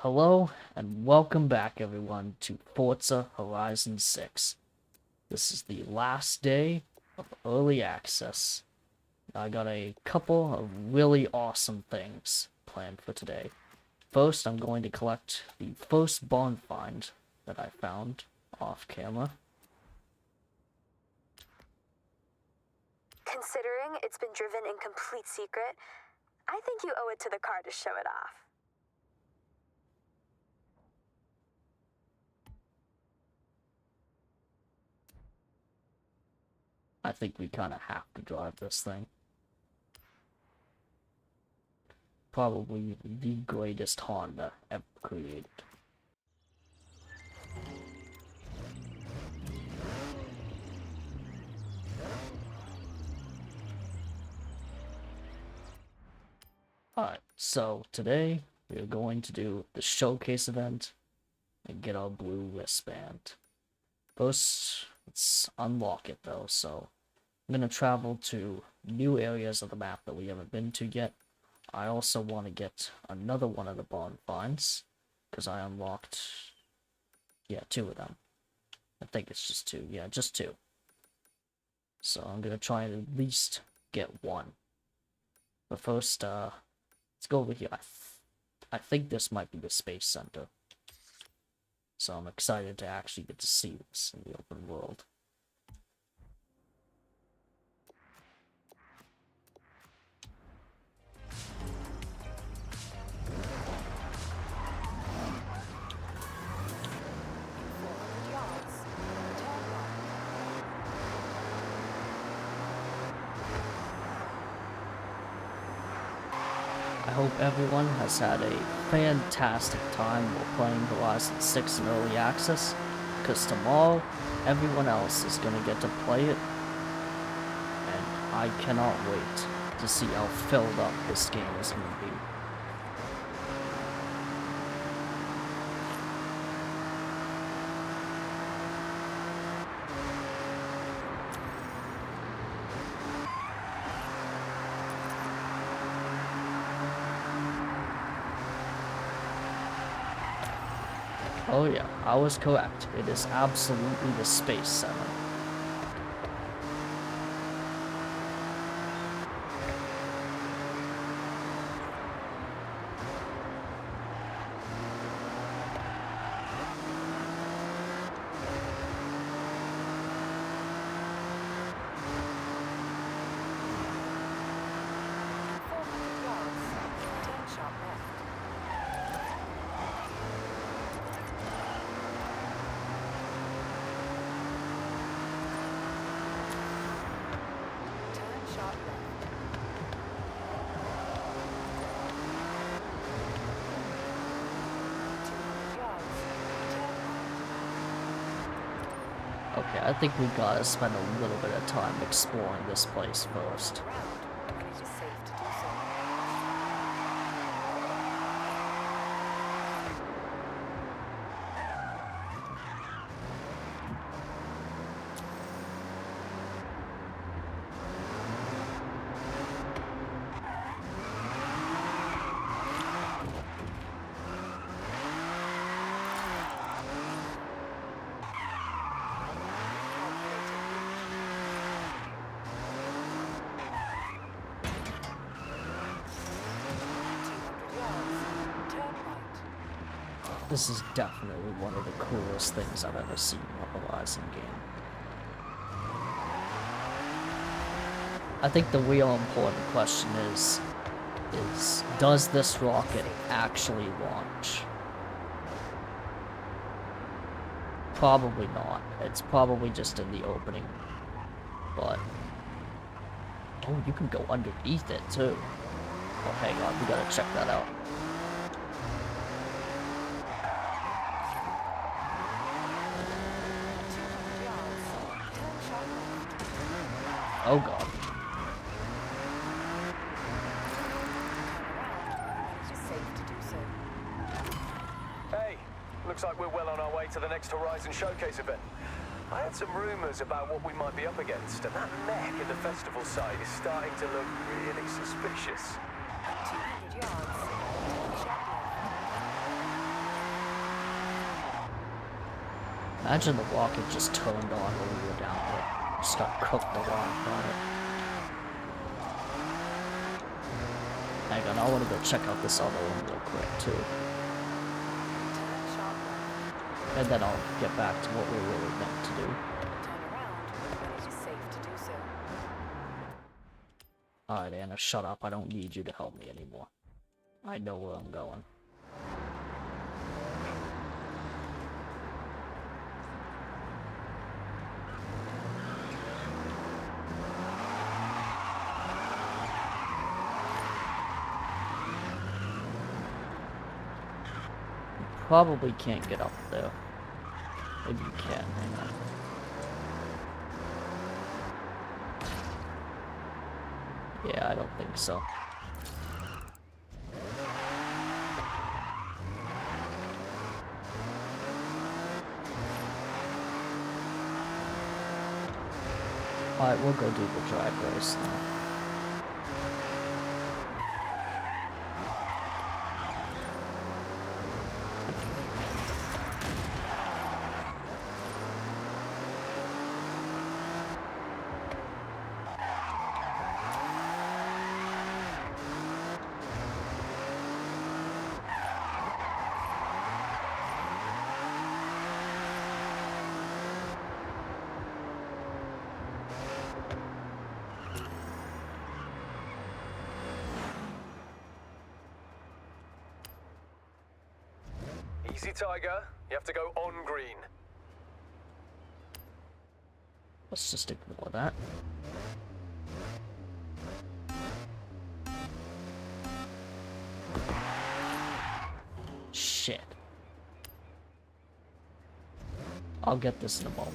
Hello and welcome back everyone to Forza Horizon 6. This is the last day of early access. I got a couple of really awesome things planned for today. First, I'm going to collect the first barn find that I found off camera. Considering it's been driven in complete secret, I think you owe it to the car to show it off. I think we kind of have to drive this thing. Probably the greatest Honda ever created. Alright, so today we are going to do the showcase event and get our blue wristband. First, let's unlock it though, so I'm going to travel to new areas of the map that we haven't been to yet. I also want to get another one of the barn finds, because I unlocked, two of them. I think it's just two, just two. So I'm going to try and at least get one. But first, let's go over here. I think this might be the space center. So I'm excited to actually get to see this in the open world. I hope everyone has had a fantastic time while playing Horizon 6 in early access, because tomorrow everyone else is going to get to play it, and I cannot wait to see how filled up this game is going to be. Oh yeah, I was correct. It is absolutely the Space Center. Okay, I think we gotta spend a little bit of time exploring this place first. This is definitely one of the coolest things I've ever seen in a Horizon game. I think the real important question is does this rocket actually launch? Probably not. It's probably just in the opening. But oh, you can go underneath it too. Oh, hang on, we gotta check that out. Oh god. Hey, looks like we're well on our way to the next Horizon Showcase event. I had some rumors about what we might be up against, and that mech at the festival site is starting to look really suspicious. 200 yards. Imagine the rocket just turned on when we were down there. Just got cooked alive by it. Hang on, I want to go check out this other one real quick, too. And then I'll get back to what we're really meant to do. Turn around when it is safe to do so. Alright, Anna, shut up. I don't need you to help me anymore. I know where I'm going. Probably can't get up there. Maybe you can, hang on. Yeah, I don't think so. Alright, we'll go do the drag race now. Easy, Tiger. You have to go on green. Let's just ignore that. Shit. I'll get this in a moment.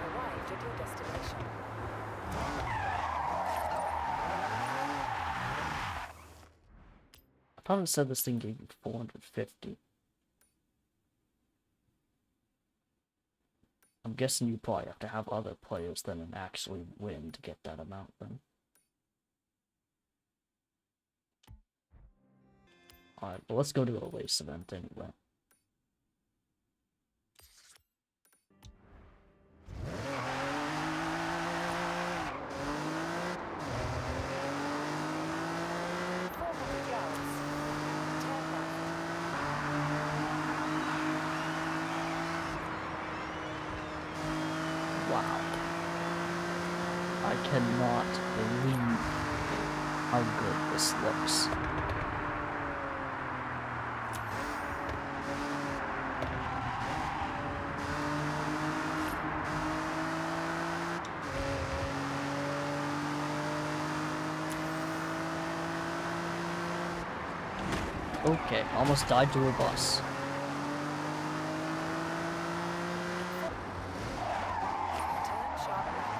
Arrived at your destination. I thought it said this thing gave me 450. I'm guessing you probably have to have other players than an actually win to get that amount then. Alright, well let's go to a race event anyway. Wow. I cannot believe how good this looks. Okay, almost died to a bus. Turn sharp left.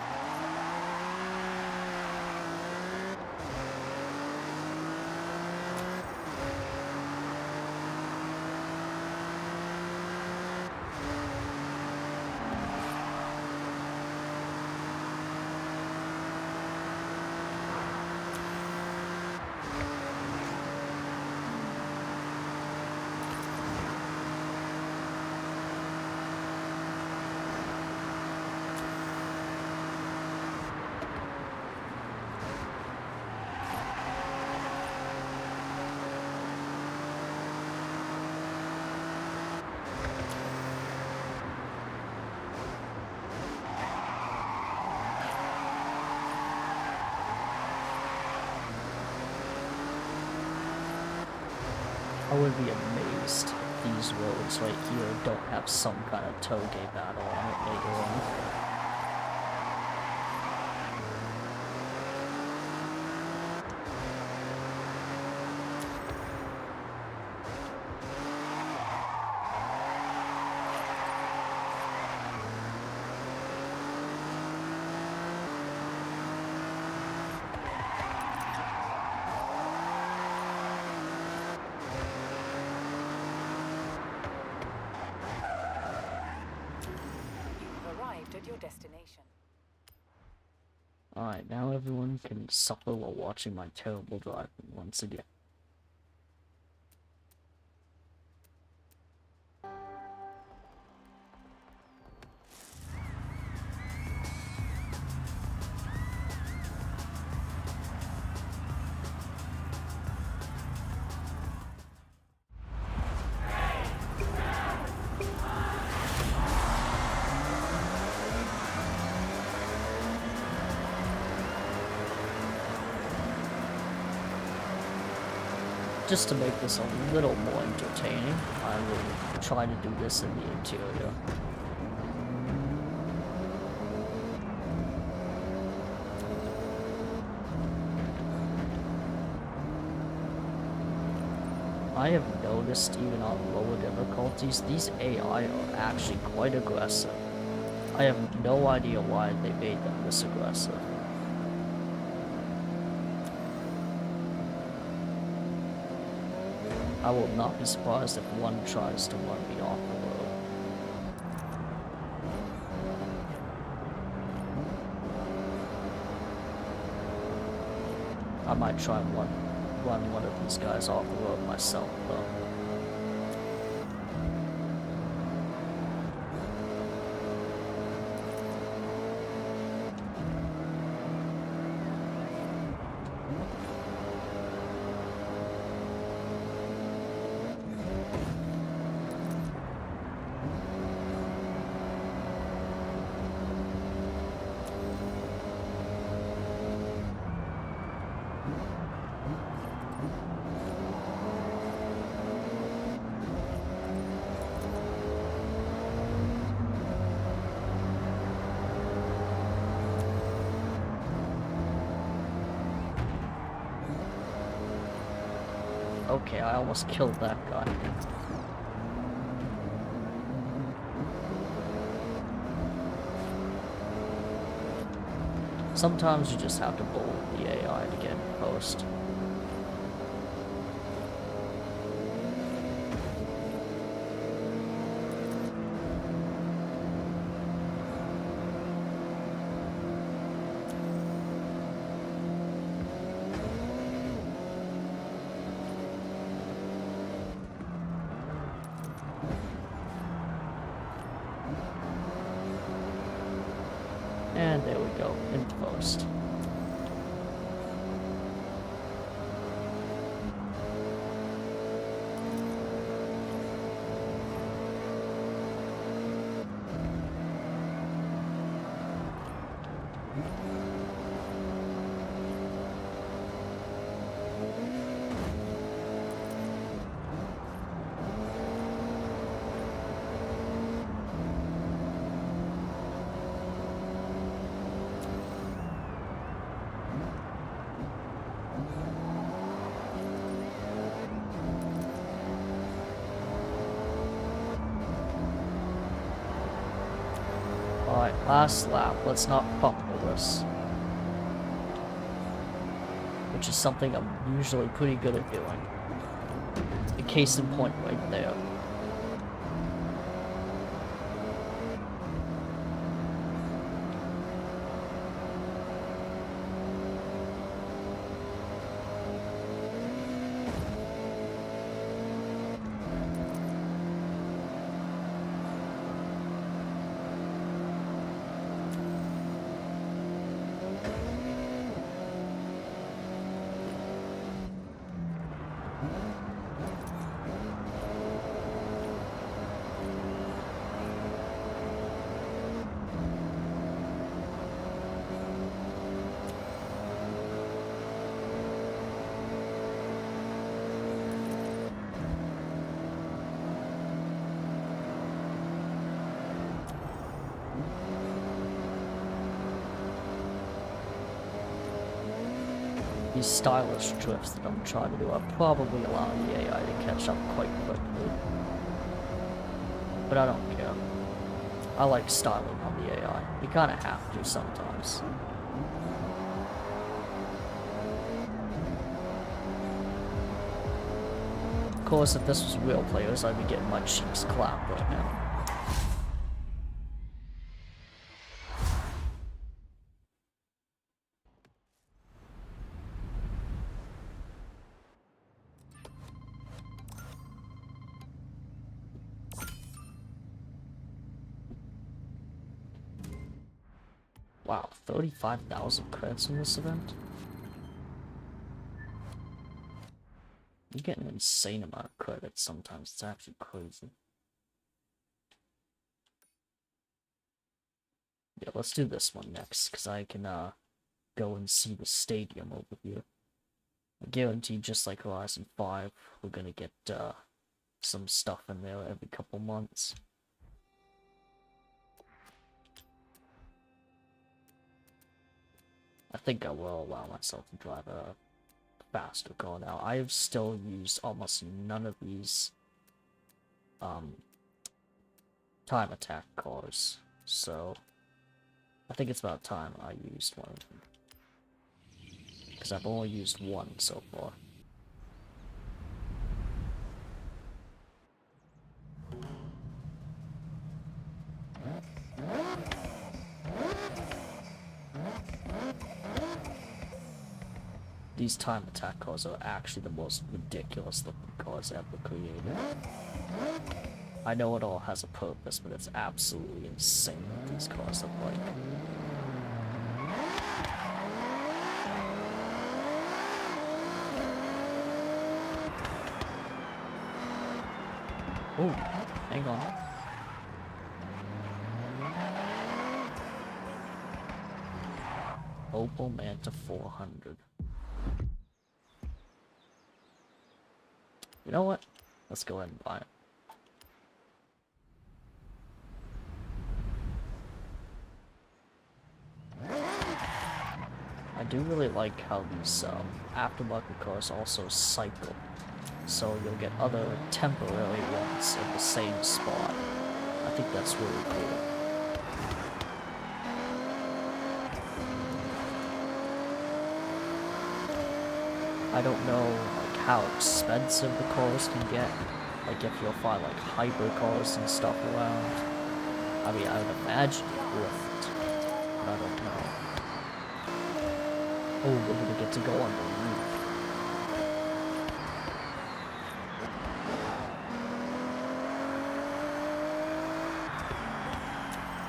I would be amazed if these roads right here don't have some kind of toge battle on it later on. your destination. Alright, now everyone can suffer while watching my terrible driving once again. Just to make this a little more entertaining, I will try to do this in the interior. I have noticed even on lower difficulties, these AI are actually quite aggressive. I have no idea why they made them this aggressive. I will not be surprised if one tries to run me off the road. I might try and run one of these guys off the road myself, though. Okay, I almost killed that guy. Sometimes you just have to bully the AI to get in post. And there we go, in post. Alright, last lap. Let's not fumble this. Which is something I'm usually pretty good at doing. A case in point right there. These stylish drifts that I'm trying to do are probably allowing the AI to catch up quite quickly. But I don't care. I like styling on the AI. You kinda have to sometimes. Of course, if this was real players, I'd be getting my cheeks clapped right now. Wow, 35,000 credits in this event? You get an insane amount of credits sometimes, it's actually crazy. Yeah, let's do this one next, because I can go and see the stadium over here. I guarantee, just like Horizon 5, we're gonna get some stuff in there every couple months. I think I will allow myself to drive a faster car now. I have still used almost none of these time attack cars, so I think it's about time I used one of them. Because I've only used one so far. These time attack cars are actually the most ridiculous looking cars ever created. I know it all has a purpose, but it's absolutely insane what these cars look like. Oh, hang on. Opel Manta 400. You know what? Let's go ahead and buy it. I do really like how these aftermarket cars also cycle, so you'll get other temporary ones in the same spot. I think that's really cool. I don't know like how expensive the cars can get, like if you'll find like hyper cars and stuff around. I mean, I would imagine it would, but I don't know. Oh, we're gonna get to go on the roof.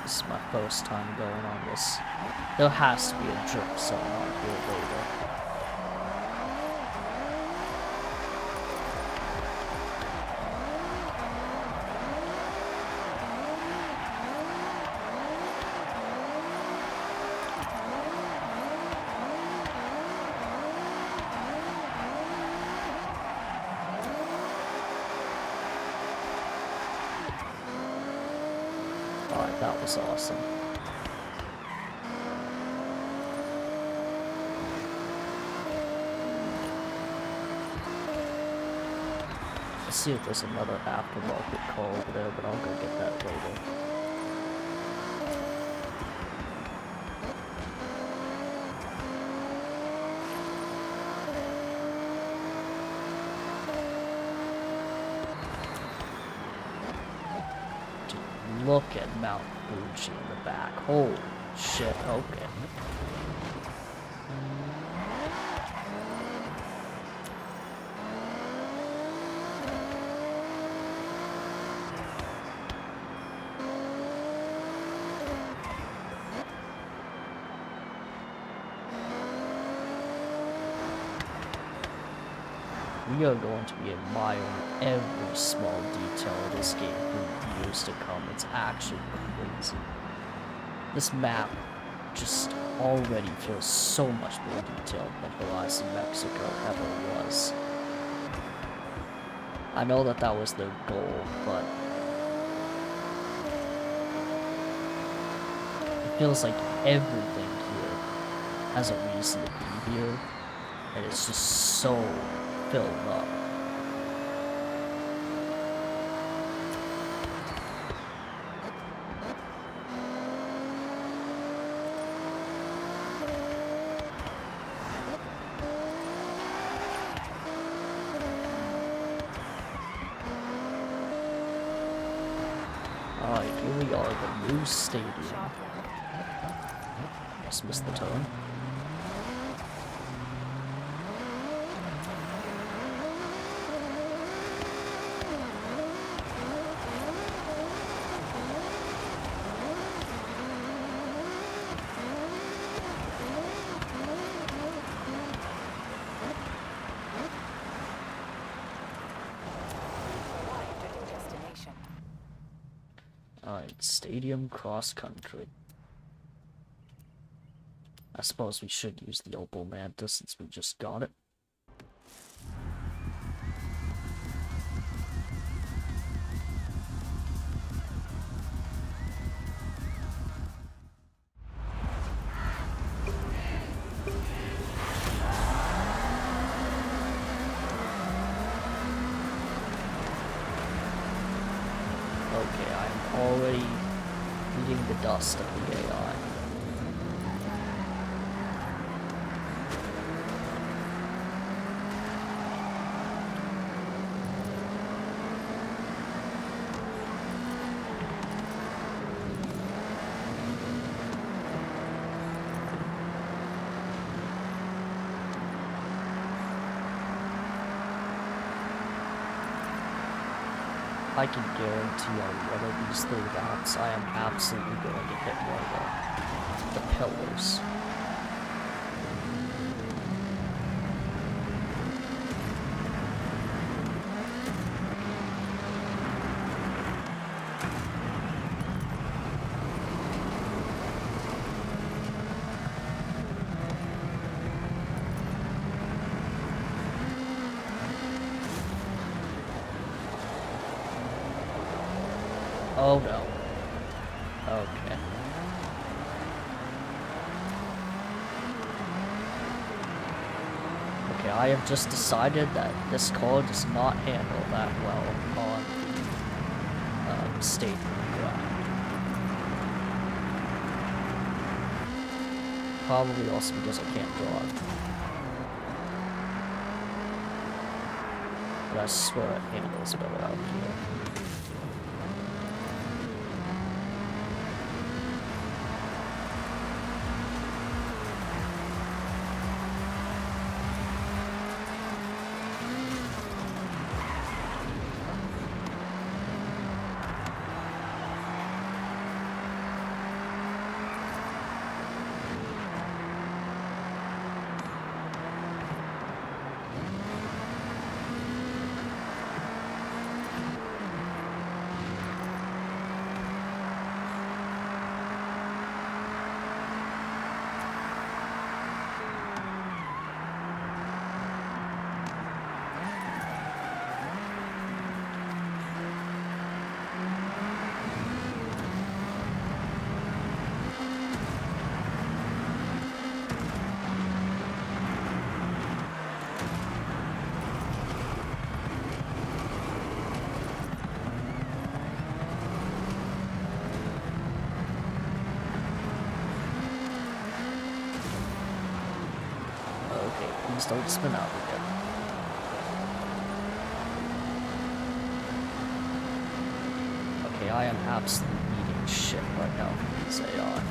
This is my first time going on this. There has to be a drift zone on here later. Alright, that was awesome. Let's see if there's another aftermarket car over there, but I'll go get that later. Look at Mount Fuji in the back. Holy shit, okay. We are going to be admiring every small detail of this game for years to come. It's actually crazy. This map just already feels so much more detailed than Horizon Mexico ever was. I know that that was their goal, but it feels like everything here has a reason to be here, and it's just so filled up. Alright, here we are, the new stadium. Just missed the turn. Alright, stadium cross country. I suppose we should use the Opal Manta since we just got it. Okay, I'm already eating the dust of the AI. I can guarantee on one of these 3 laps, I am absolutely going to hit one of the pillars. Oh no. Okay. Okay, I have just decided that this car does not handle that well on the stadium ground. Probably also because I can't drive. But I swear it handles better out here. Please don't spin out again. Okay, I am absolutely eating shit right now from this AI.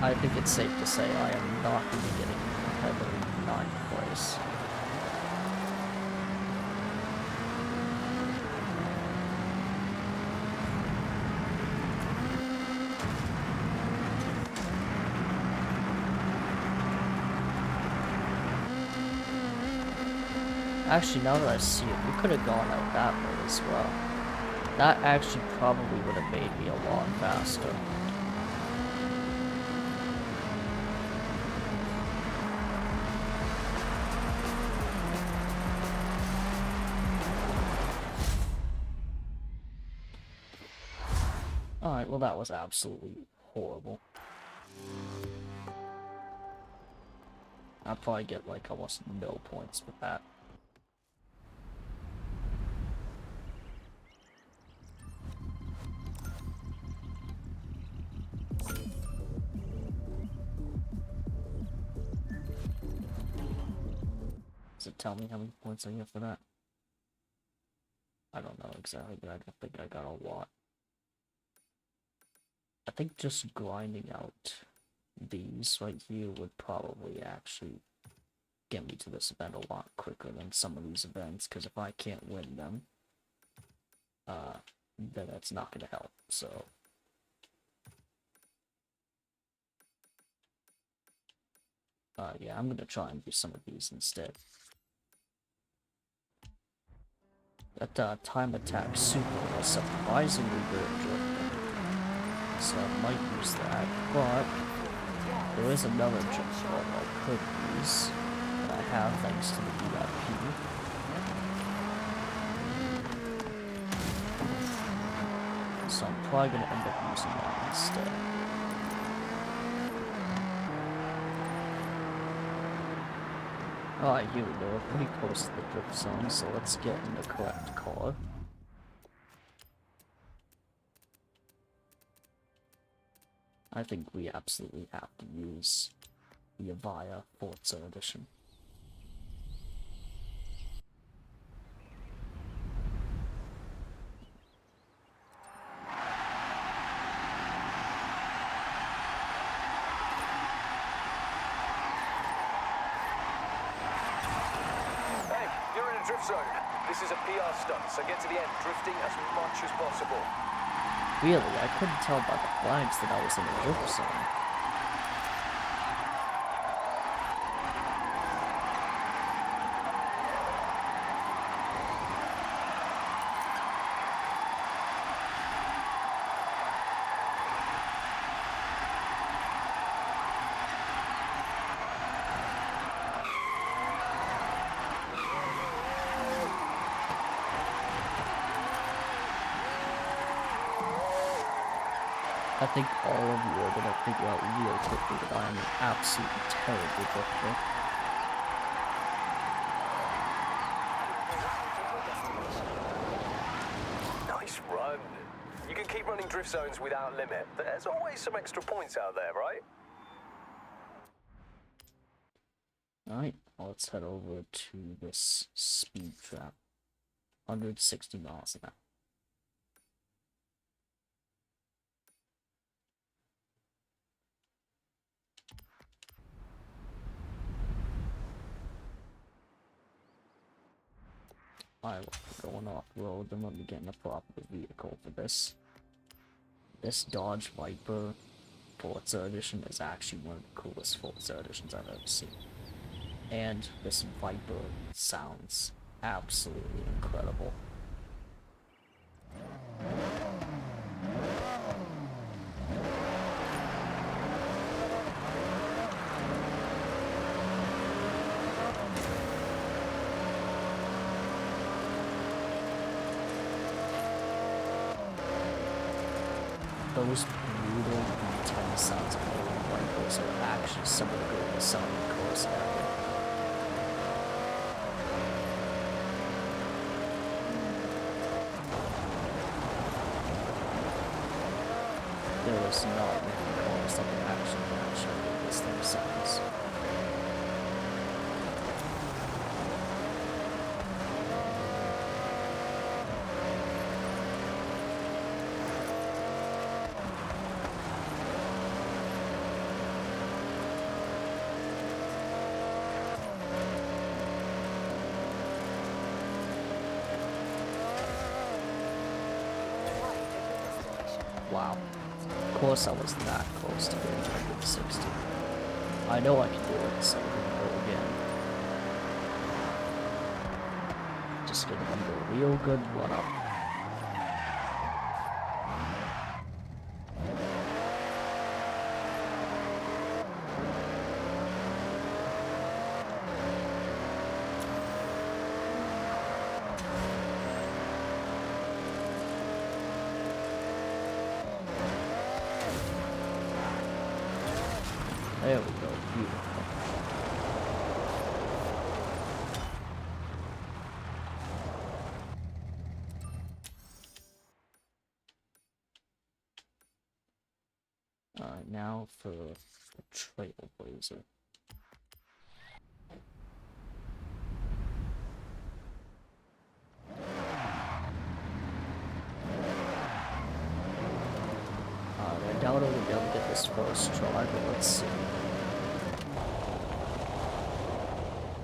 I think it's safe to say I am not going to be getting heavily 9th place. Actually, now that I see it, we could have gone out that way as well. That actually probably would have made me a lot faster. Alright, well that was absolutely horrible. I'll probably get like almost no points for that. Does it tell me how many points I get for that? I don't know exactly, but I don't think I got a lot. I think just grinding out these right here would probably actually get me to this event a lot quicker than some of these events, because if I can't win them, then that's not going to help, so... yeah, I'm gonna try and do some of these instead. That time attack super was surprisingly good at drifting, so I might use that, but there is another jump ball I could use that I have thanks to the VIP. So I'm probably gonna end up using that instead. Alright, here we go. We're pretty close to the drift zone, so let's get in the correct car. I think we absolutely have to use the Avaya Forza edition. Drift zone. This is a PR stunt, so get to the end drifting as much as possible. Really, I couldn't tell by the flags that I was in a drift zone. I think all of you are gonna figure out real quickly that I am an absolutely terrible drifter. Nice run. You can keep running drift zones without limit. There's always some extra points out there, right? Alright, let's head over to this speed trap. 160 miles an hour. Alright, we're going off-road, then let me get in a proper vehicle for this. This Dodge Viper Forza Edition is actually one of the coolest Forza Editions I've ever seen. And this Viper sounds absolutely incredible. Those brutal V10 sounds of the Vipers are actually some of the greatest sounding cars ever. There is not many cars that can actually match how good this thing sounds. Wow. Of course I was that close to getting 160. I know I can do it, so I'm gonna go again. just gonna be a real good run-up. There we go, beautiful. Alright, now for the Trailblazer. I doubt I'll be able to get this first try, but let's see.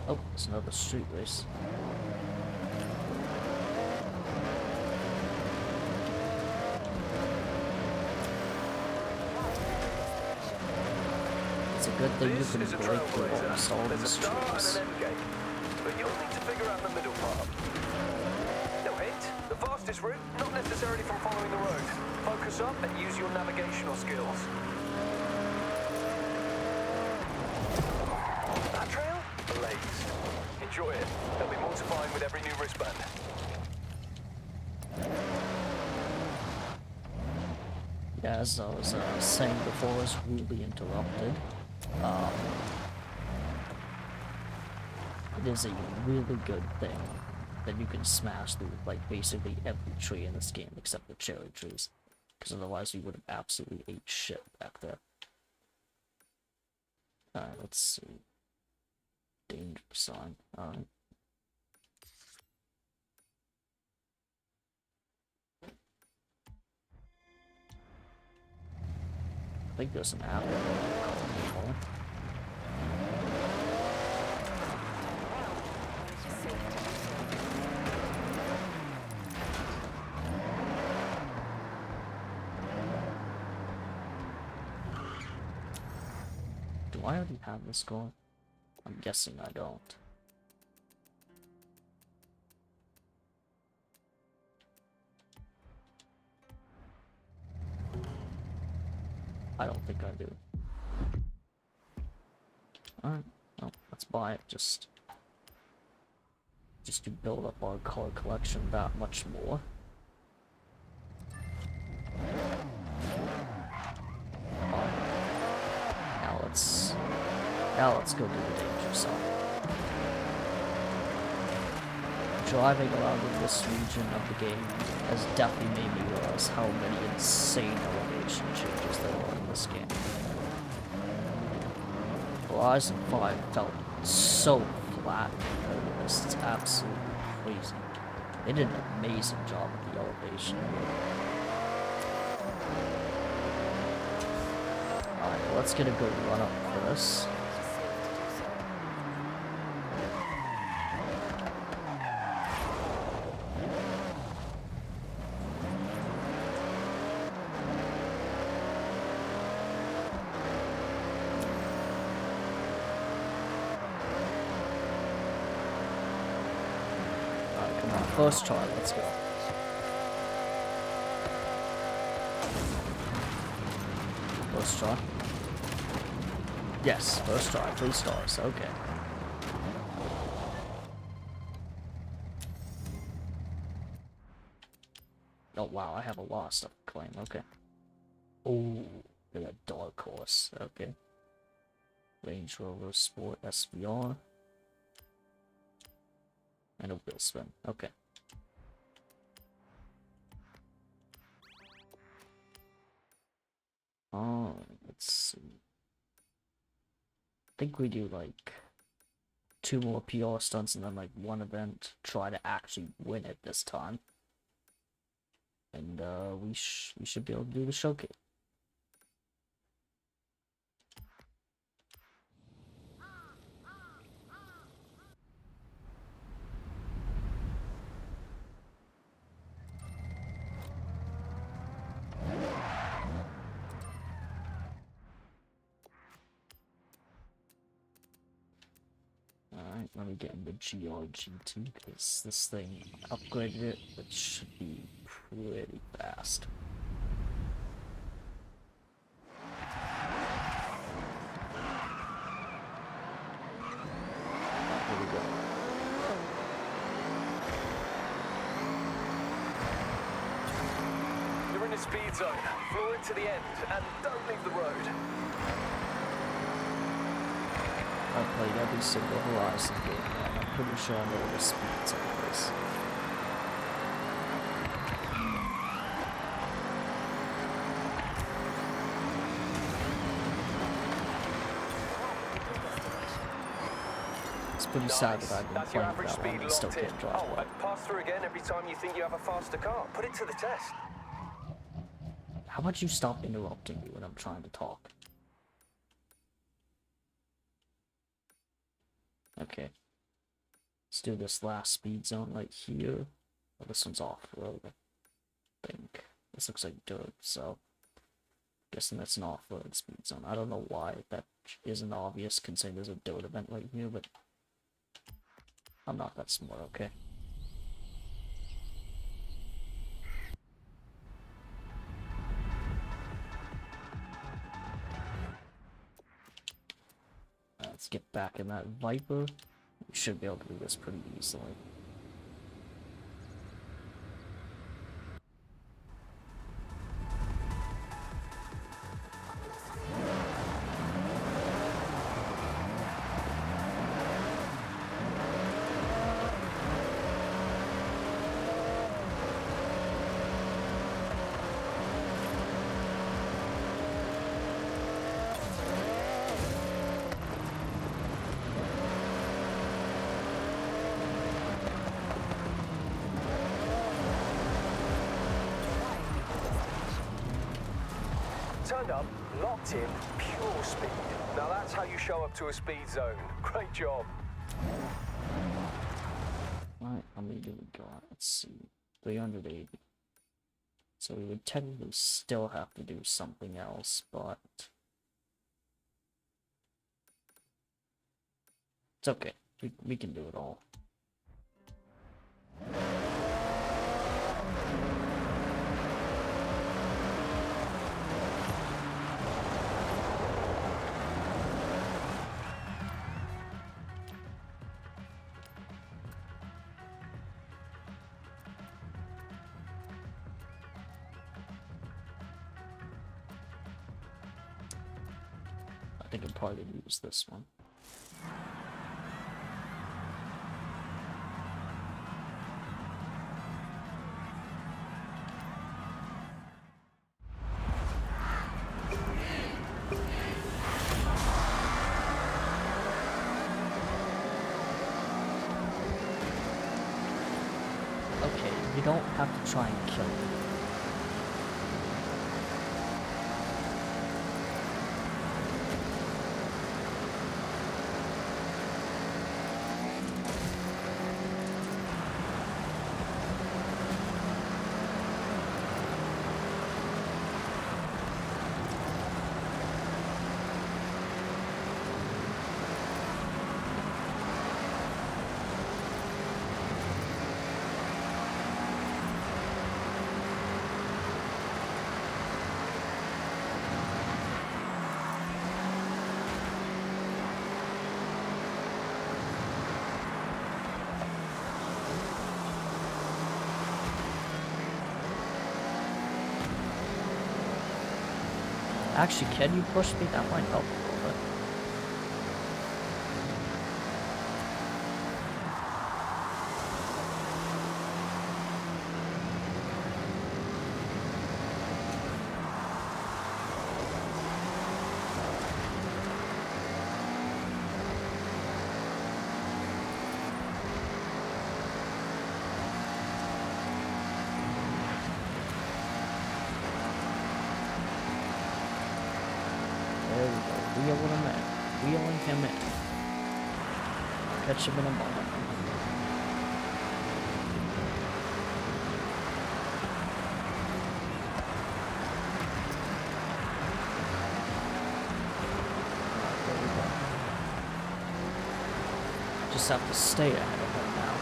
Oh, it's another street race. It's a good thing you can break through almost all There's a these start and streets. an end gate, but you'll need to figure out the middle part. No hint, the fastest route, not necessarily from following the road. Focus up and use your navigational skills. That trail? Blazed. Enjoy it. There'll be more to find with every new wristband. Yeah, as I was saying before, I was rudely interrupted. It is a really good thing that you can smash through, like, basically every tree in this game except the cherry trees. Because otherwise we would have absolutely ate shit back there. Alright, let's see. Danger sign. Alright. I think there's an apple. Do I already have this going? I'm guessing I don't. I don't think I do. Alright, well, let's buy it just to build up our car collection that much more. Now let's go do the danger zone. Driving around in this region of the game has definitely made me realize how many insane elevation changes there are in this game. Horizon 5 felt so flat compared to this, it's absolutely crazy. They did an amazing job with the elevation. Alright, let's get a good run up for this. First try, let's go. First try. Yes, first try, 3 stars, okay. Oh wow, I have a lot of stuff to claim, okay. Oh, look at that dark horse, okay. Range Rover Sport SVR. And a wheel spin, okay. Oh, let's see. I think we do like 2 more PR stunts and then like 1 event. Try to actually win it this time. And we should be able to do the showcase. Alright. Alright, let me get in the GRGT, because this thing upgraded it, which should be pretty fast. Here we go. You're in the speed zone. Floor it to the end, and don't leave the road. I've played every single Horizon game, and I'm pretty sure I know where the speed zone is. It's pretty sad that I've been That's your playing average that long speed and still locked in. can't drive Oh, well. and pass through again every time you think you have a faster car. Put it to the test. How about you stop interrupting me when I'm trying to talk? Okay. Let's do this last speed zone right here. Oh, this one's off-road, I think. This looks like dirt, so... guessing that's an off-road speed zone. I don't know why that isn't obvious, considering there's a dirt event right here, but... I'm not that smart, okay? Let's get back in that Viper. We should be able to do this pretty easily. Turned up, locked in, pure speed. Now that's how you show up to a speed zone. Great job. Alright, how many do we got? Let's see. 380. So we would technically still have to do something else, but... it's okay. We can do it all. I think I'd probably use this one. Okay, you don't have to try and kill me. Actually, can you push me? That might help a little bit. There we go. Wheeling him in. Wheeling him in. Catch him in a moment. Alright, there we go. Just have to stay ahead of him now.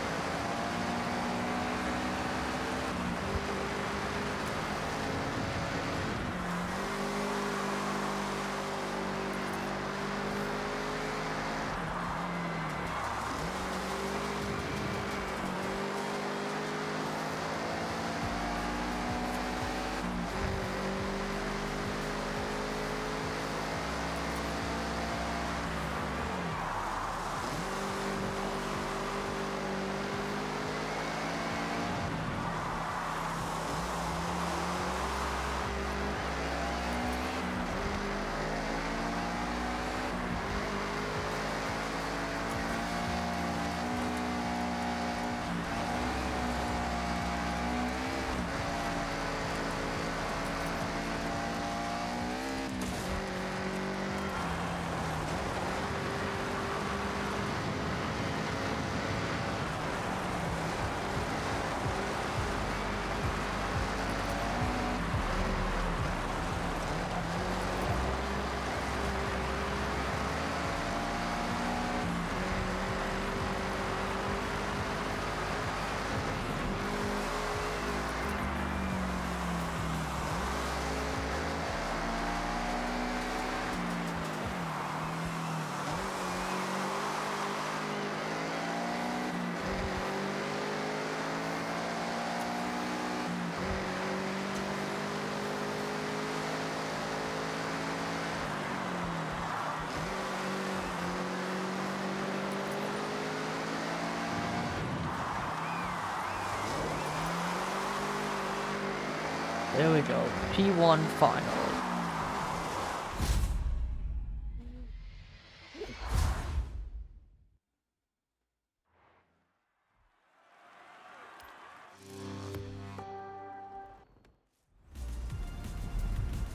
There we go. P1 finally.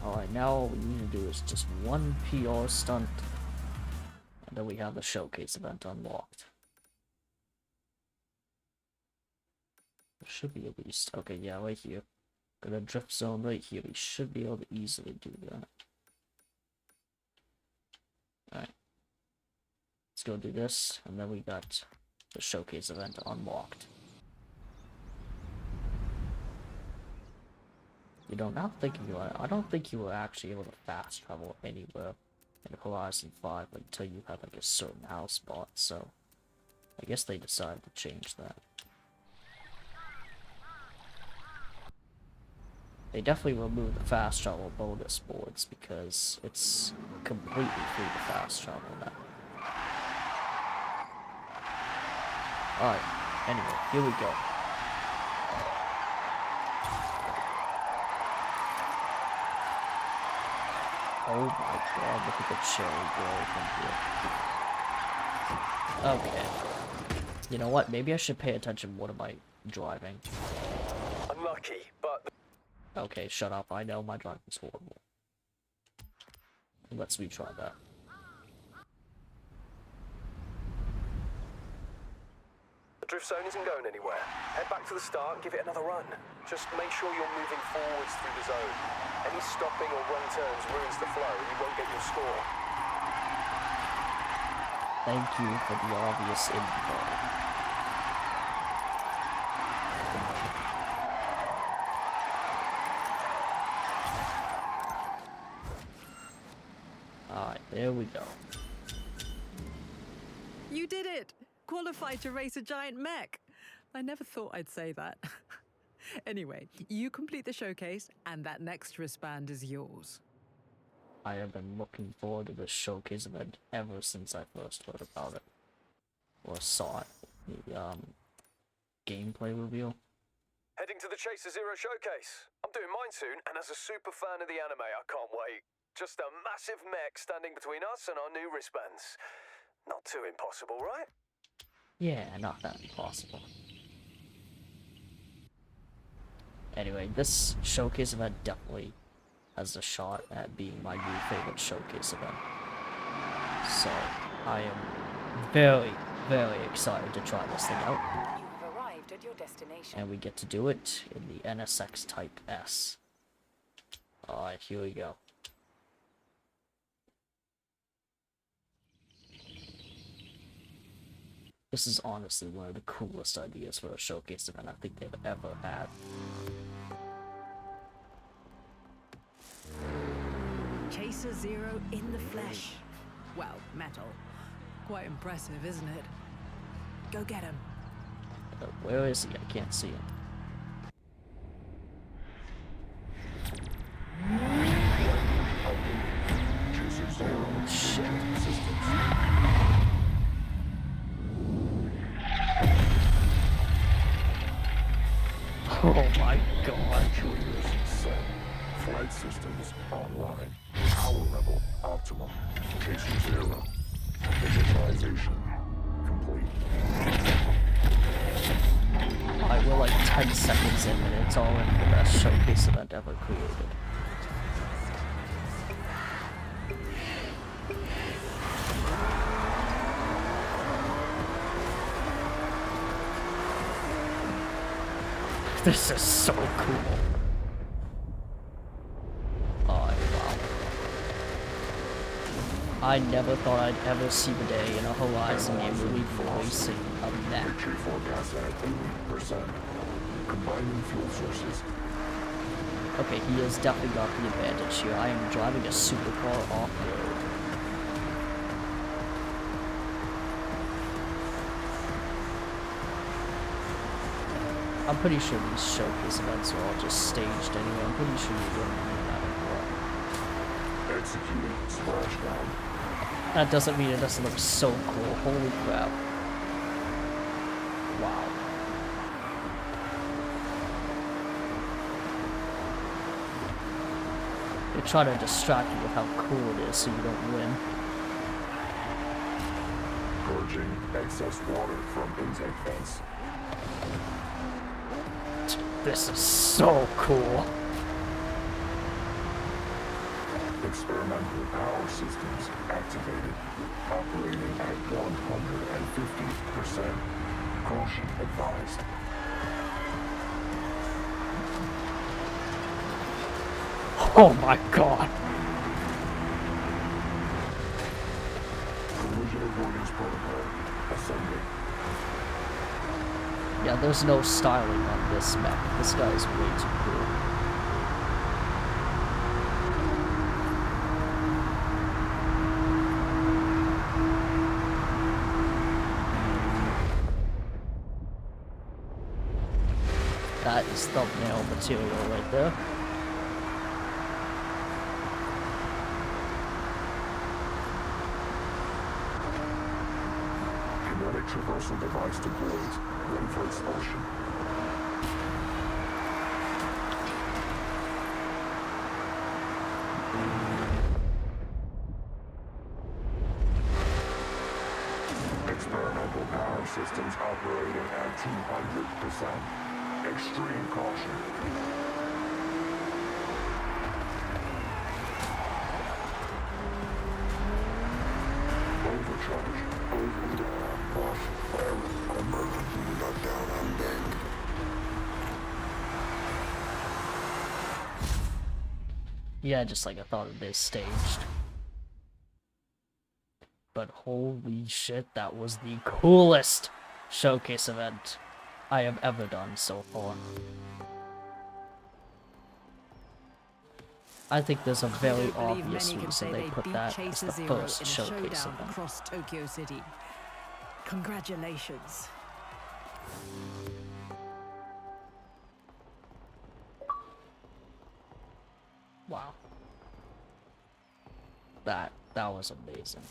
Alright, now all we need to do is just one PR stunt. And then we have the showcase event unlocked. There should be at least... Okay, yeah, right here. Got a drift zone right here. We should be able to easily do that. Alright. Let's go do this, and then we got the showcase event unlocked. You know, now thinking about it, I don't think you were actually able to fast travel anywhere in Horizon 5 until you had like a certain house spot, so I guess they decided to change that. They definitely removed the fast travel bonus boards because it's completely free to fast travel now. Alright, anyway, here we go. Oh my god, look at the cherry grove in here. Okay. You know what, maybe I should pay attention. What am I driving? Unlucky, but... Okay, shut up. I know my driving's horrible. Let's retry that. The drift zone isn't going anywhere. Head back to the start and give it another run. Just make sure you're moving forwards through the zone. Any stopping or wrong turns ruins the flow and you won't get your score. Thank you for the obvious info. Alright, there we go. You did it! Qualified to race a giant mech! I never thought I'd say that. Anyway, you complete the showcase, and that next wristband is yours. I have been looking forward to this showcase event ever since I first heard about it. Or saw it. The, gameplay reveal. Heading to the Chaser Zero showcase. I'm doing mine soon, and as a super fan of the anime, I can't wait. Just a massive mech standing between us and our new wristbands. Not too impossible, right? Yeah, not that impossible. Anyway, this showcase event definitely has a shot at being my new favorite showcase event. So, I am very, very excited to try this thing out. You have arrived at your destination. And we get to do it in the NSX Type S. Alright, here we go. This is honestly one of the coolest ideas for a showcase event I think they've ever had. Chaser Zero in the flesh. Well, metal. Quite impressive, isn't it? Go get him. Where is he? I can't see him. Shit. Oh my god. Flight systems online. Power level optimum. Chaser Zero. Initialization complete. Alright, we're like 10 seconds in and it's already the best showcase event ever created. This is so cool. Oh, wow. I never thought I'd ever see the day in a Horizon game where we'd be racing a mech. Victory forecast at 80%. Combining fuel sources. Okay, he has definitely got the advantage here. I am driving a supercar off-road. I'm pretty sure these showcase events are all just staged anyway. I'm pretty sure you don't need that anymore. Executing splashdown. That doesn't mean it doesn't look so cool. Holy crap. Wow. They try to distract you with how cool it is so you don't win. Purging excess water from intake vents. This is so cool. Experimental power systems activated. Operating at 150%. Caution advised. Oh my god. Collision avoidance protocol. Assembly. Yeah, there's no styling on this mech. This guy is way too cool. That is thumbnail material right there. Kinetic traversal device deployed. Ready for expulsion. Experimental power systems operating at 200%. Extreme caution. Overcharge. Overload. Emergency shutdown on deck. Yeah, just like I thought it is staged. But holy shit, that was the coolest showcase event I have ever done so far. I think there's a very obvious reason they put that as the first showcase event. Across Tokyo City. Congratulations. Wow. That was amazing.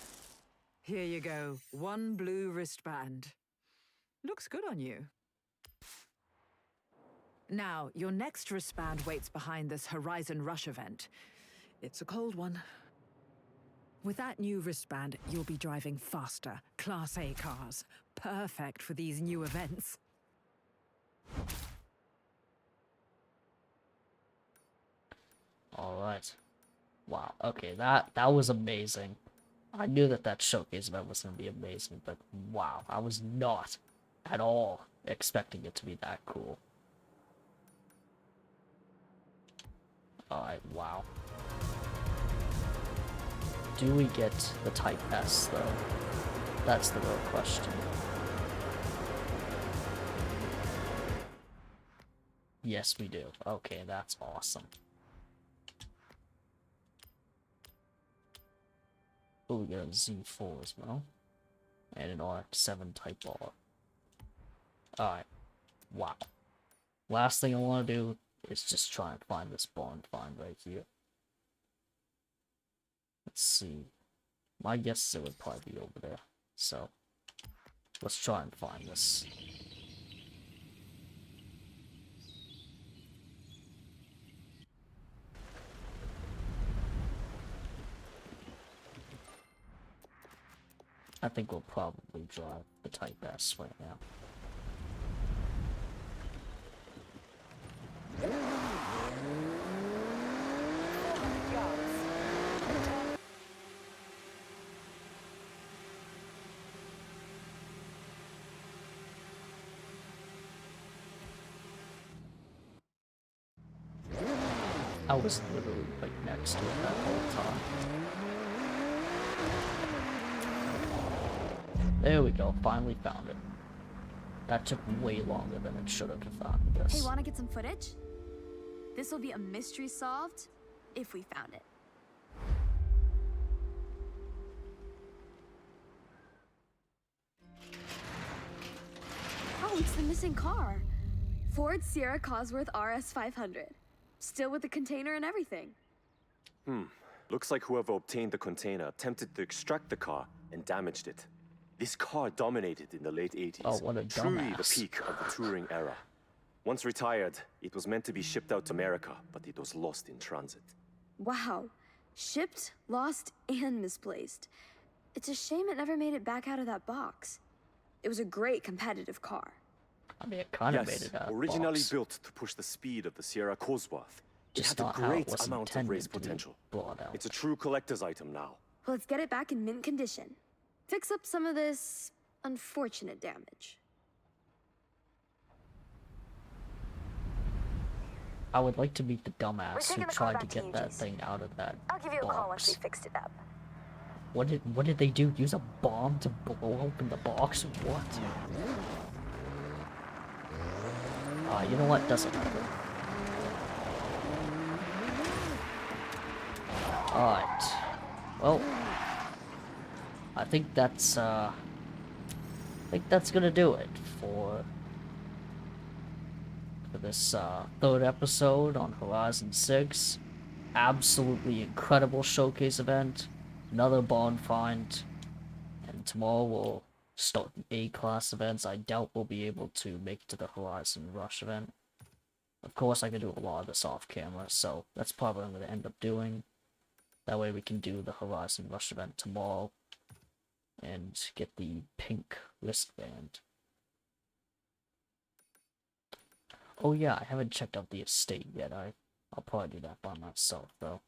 Here you go. One blue wristband. Looks good on you. Now, your next wristband waits behind this Horizon Rush event. It's a cold one. With that new wristband, you'll be driving faster, Class A cars. Perfect for these new events. Alright. Wow, okay, that was amazing. I knew that showcase event was going to be amazing, but wow, I was not at all expecting it to be that cool. Alright, wow. Do we get the Type S, though? That's the real question. Yes, we do. Okay, that's awesome. Oh, we got a Z4 as well. And an RX-7 Type R. Alright. Wow. Last thing I want to do is just try and find this barn find right here. Let's see. My guess is it would probably be over there. So, let's try and find this. I think we'll probably drive the Type S right now. I was literally like next to it that whole time. There we go, finally found it. That took way longer than it should have to find this. Hey, wanna get some footage? This will be a mystery solved if we found it. Oh, it's the missing car. Ford Sierra Cosworth RS 500. Still with the container and everything. Looks like whoever obtained the container attempted to extract the car and damaged it. This car dominated in the late 80s. Oh, what a Truly the dumbass. peak of the touring era. Once retired, it was meant to be shipped out to America, but it was lost in transit. Wow. Shipped, lost, and misplaced. It's a shame it never made it back out of that box. It was a great competitive car. I mean, it kind of made Yes, it out of originally box. built to push the speed of the Sierra Cosworth. It Just had a not how it great was amount of intended race to be potential. brought out. It's a true collector's item now. Let's get it back in mint condition. Fix up some of this unfortunate damage. I would like to meet the dumbass who taking the car tried to back to get you, that Jace. thing out of that I'll give you a call once we box. fixed it up. What did they do? Use a bomb to blow open the box? What? You know what? Doesn't matter. Alright. Well, I think that's gonna do it for this third episode on Horizon 6. Absolutely incredible showcase event. Another barn find. And tomorrow we'll start the A-class events. I doubt we'll be able to make it to the Horizon Rush event. Of course, I can do a lot of this off camera, so that's probably what I'm going to end up doing. That way we can do the Horizon Rush event tomorrow and get the pink wristband. Oh yeah, I haven't checked out the estate yet. I'll probably do that by myself though,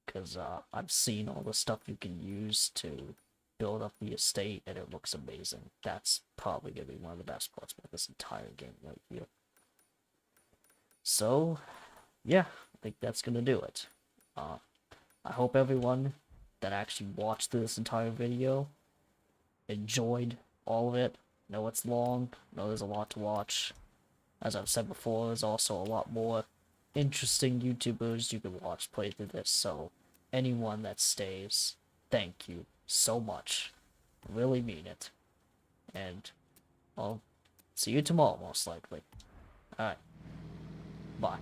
because I've seen all the stuff you can use to build up the estate, and it looks amazing. That's probably gonna be one of the best parts about this entire game right here. So, yeah, I think that's gonna do it. I hope everyone that actually watched this entire video enjoyed all of it. I know it's long, I know there's a lot to watch. As I've said before, there's also a lot more interesting YouTubers you can watch play through this, so anyone that stays, thank you so much. I really mean it. And I'll see you tomorrow, most likely. Alright. Bye.